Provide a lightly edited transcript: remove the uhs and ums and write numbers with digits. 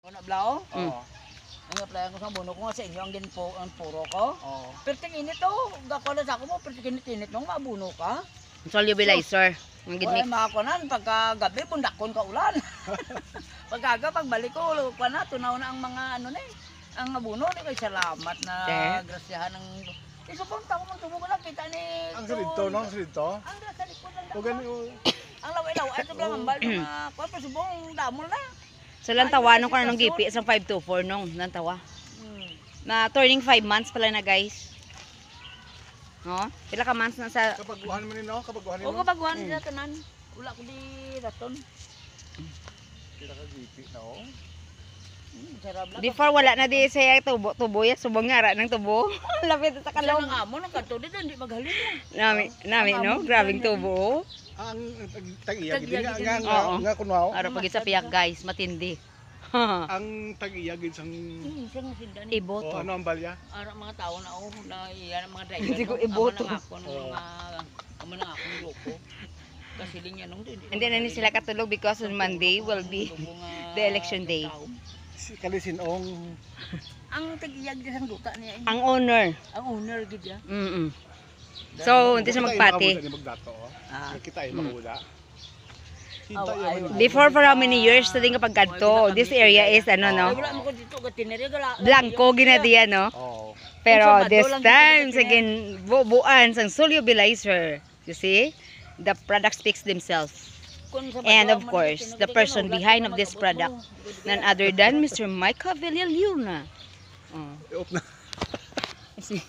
Ano blao? Oo. Ang apply ko sa buno ko nga sa inyo ang ginpo ang puro ko. Oo. Pero tingin ito, gako na sa ako mo, pero tingin nung mabuno ka. Solubilizer. Ang Wala gidmik. makakunan, pagka gabi, pundakon ka ulan. Pagkaga, pagbalik ko, lupa na, tunaw na ang mga ano na eh. Ang nabuno, ni kay salamat na grasyahan ng... Isupong tao mong tubo ko lang, kita ni... Ang salito, no? Ang salito. Ang sa likod ng O gani, o. Ang lawa-lawa, ito lang ang bal, mga kwan, pero subong damol na. So lantawa nung kanang gipi isang 524 nung lantawa. Na turning 5 months pala na guys. No? Pila ka months na sa Kapaguhan mo nino, kapaguhan O nino. kabaguhan nila tanan. Wala ko di raton. Kila ka gipi na, o. Sarap lang. before wala na di siya tubo ya subong nga ra ng tubo. Lapit sa Kalaw kalong. ng amo ng kanto dito, hindi maghalin mo. Nami no, grabing tubo. Ang tag-iya, gid Tag-iya, nga, gid. Oo. nga kunwaw. Ara pag sa piyak guys, matindi. Ang tag-iya, gid sang... Siyang sindan. O, Iboto. ano ang balya? Ara mga tao na na iyan ang mga driver. Hindi ko no? iboto. Ama na ako ng loko. Kasi linya nung Hindi na ni sila katulog because on Monday will be the election day. Si Kalisinong. Ang tag-iyag di sang duta niya. Ang owner. Ang owner gid ya. So, hindi siya magpati. Magdato, o. Ah. Kita ay makuda. Before for how many years to din kapag kadto, this area is ano no, Ay wala mo ko dito gatinere gala. blanco ginadiya no. Oo. Pero this time again buuan sang solubilizer. You see? The product speaks themselves. And of course, the person behind of this product, none other than Mr. Micah Villaluna. I-off na. See?